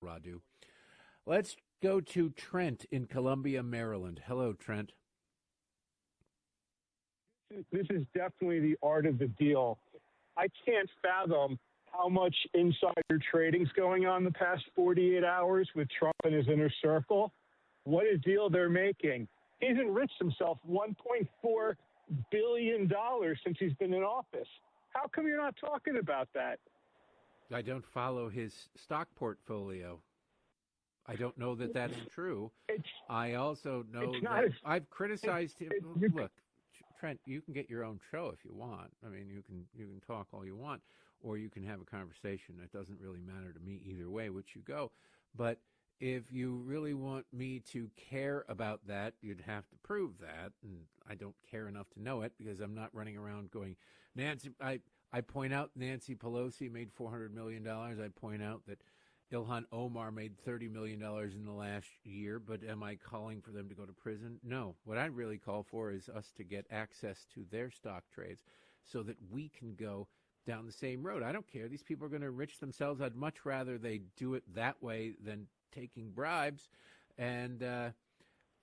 Radu. Let's go to Trent in Columbia, Maryland. Hello, Trent. This is definitely the art of the deal. I can't fathom how much insider trading's going on the past 48 hours with Trump and his inner circle. What a deal they're making. He's enriched himself $1.4 billion since he's been in office. How come you're not talking about that? I don't follow his stock portfolio. I don't know that that's true. I also know that I've criticized him. Look, Trent, you can get your own show if you want. I mean, you can talk all you want, or you can have a conversation. It doesn't really matter to me either way which you go. But if you really want me to care about that, you'd have to prove that. And I don't care enough to know it because I'm not running around going, Nancy, I point out Nancy Pelosi made $400 million. I point out that Ilhan Omar made $30 million in the last year, but am I calling for them to go to prison? No. What I really call for is us to get access to their stock trades so that we can go down the same road. I don't care. These people are going to enrich themselves. I'd much rather they do it that way than taking bribes. And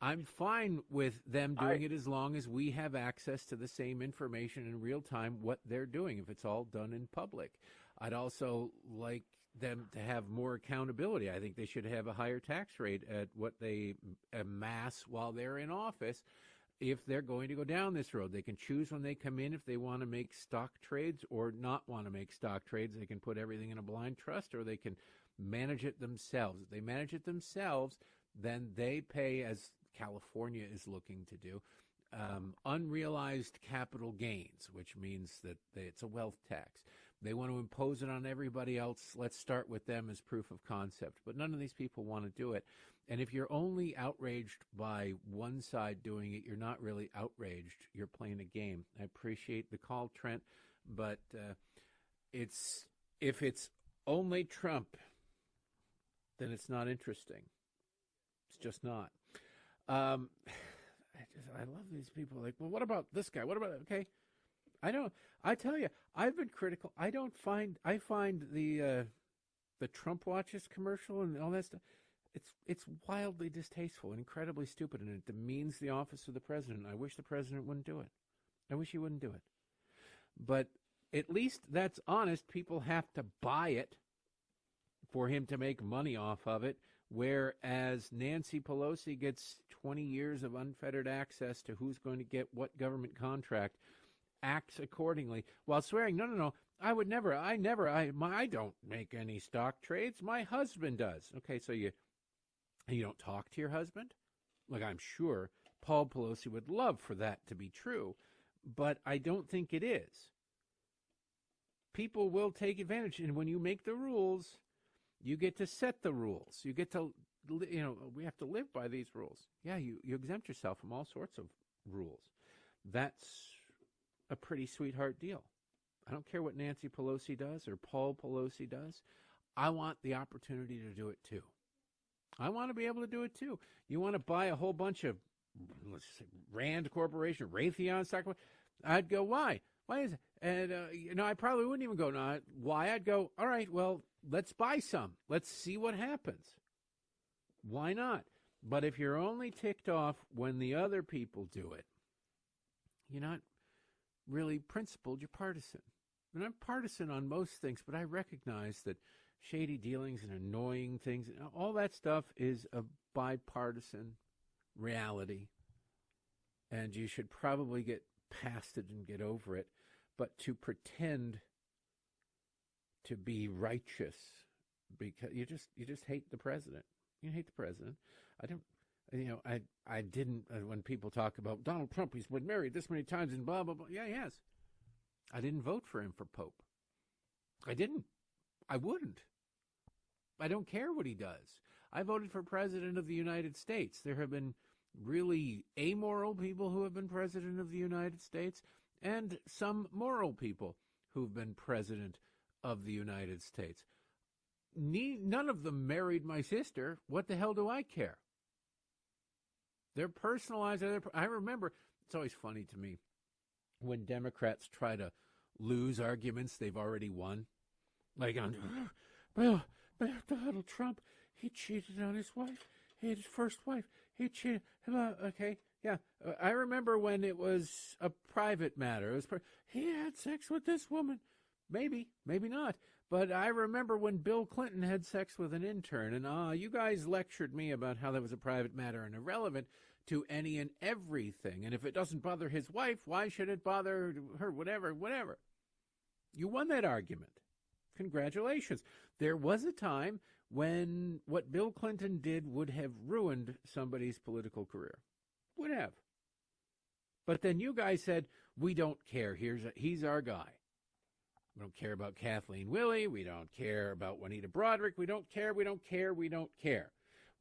I'm fine with them doing it as long as we have access to the same information in real time, what they're doing, if it's all done in public. I'd also like them to have more accountability. I think they should have a higher tax rate at what they amass while they're in office. If they're going to go down this road, they can choose when they come in if they want to make stock trades or not want to make stock trades. They can put everything in a blind trust, or they can manage it themselves. If they manage it themselves, then they pay, as California is looking to do, unrealized capital gains, which means that it's a wealth tax. They want to impose it on everybody else. Let's start with them as proof of concept. But none of these people want to do it. And if you're only outraged by one side doing it, you're not really outraged. You're playing a game. I appreciate the call, Trent, but if it's only Trump, then it's not interesting. It's just not. I love these people. Like, well, what about this guy? What about, okay. I tell you, I've been critical. I find the Trump Watches commercial and all that stuff, it's wildly distasteful and incredibly stupid, and it demeans the office of the president. I wish the president wouldn't do it. I wish he wouldn't do it. But at least that's honest. People have to buy it for him to make money off of it, whereas Nancy Pelosi gets 20 years of unfettered access to who's going to get what government contract, acts accordingly while swearing, no, I don't make any stock trades. My husband does. Okay, so you don't talk to your husband? Like, I'm sure Paul Pelosi would love for that to be true, but I don't think it is. People will take advantage, and when you make the rules, you get to set the rules. You get to, we have to live by these rules. Yeah, you exempt yourself from all sorts of rules. That's a pretty sweetheart deal. I don't care what Nancy Pelosi does or Paul Pelosi does. I want the opportunity to do it too. I want to be able to do it too. You want to buy a whole bunch of, let's say, Rand Corporation, Raytheon stock? I'd go, why? Why is it? And, I probably wouldn't even go, no, why? I'd go, all right, well, let's buy some. Let's see what happens. Why not? But if you're only ticked off when the other people do it, you're not really principled, you're partisan. And I'm partisan on most things, but I recognize that shady dealings and annoying things, all that stuff is a bipartisan reality. And you should probably get past it and get over it. But to pretend to be righteous because you just hate the president. You hate the president. I didn't, when people talk about Donald Trump, he's been married this many times and blah, blah, blah. Yeah, he has. I didn't vote for him for Pope. I didn't. I wouldn't. I don't care what he does. I voted for President of the United States. There have been really amoral people who have been President of the United States and some moral people who've been President of the United States. None of them married my sister. What the hell do I care? They're personalized. I remember, it's always funny to me when Democrats try to lose arguments they've already won. Like, well, Donald Trump, he cheated on his wife. He had his first wife. He cheated. Okay, yeah. I remember when it was a private matter. He had sex with this woman. Maybe, maybe not. But I remember when Bill Clinton had sex with an intern, and you guys lectured me about how that was a private matter and irrelevant to any and everything. And if it doesn't bother his wife, why should it bother her? Whatever. You won that argument. Congratulations. There was a time when what Bill Clinton did would have ruined somebody's political career. Would have. But then you guys said, we don't care. He's our guy. We don't care about Kathleen Willey. We don't care about Juanita Broaddrick. We don't care.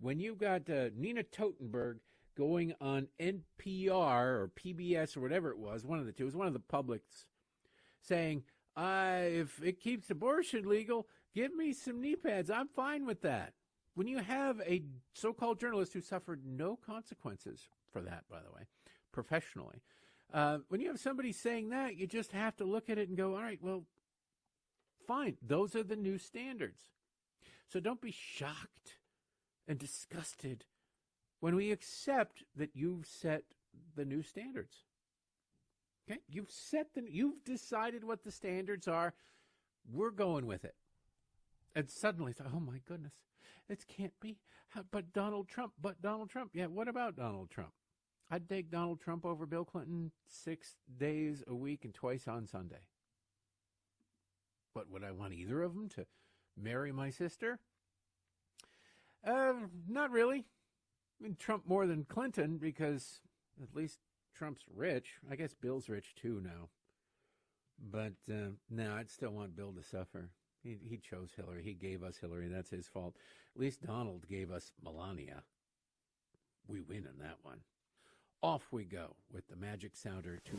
When you got Nina Totenberg going on NPR or PBS or whatever it was, one of the two, it was one of the publics, saying, if it keeps abortion legal, give me some knee pads. I'm fine with that. When you have a so-called journalist who suffered no consequences for that, by the way, professionally, when you have somebody saying that, you just have to look at it and go, all right, well, fine. Those are the new standards. So don't be shocked and disgusted when we accept that you've set the new standards. Okay? You've decided what the standards are. We're going with it. And suddenly, oh my goodness, it can't be. But Donald Trump. Yeah, what about Donald Trump? I'd take Donald Trump over Bill Clinton 6 days a week and twice on Sunday. But would I want either of them to marry my sister? Not really. I mean, Trump more than Clinton because at least Trump's rich. I guess Bill's rich too now. But no, I'd still want Bill to suffer. He chose Hillary. He gave us Hillary. That's his fault. At least Donald gave us Melania. We win in that one. Off we go with the magic sounder to the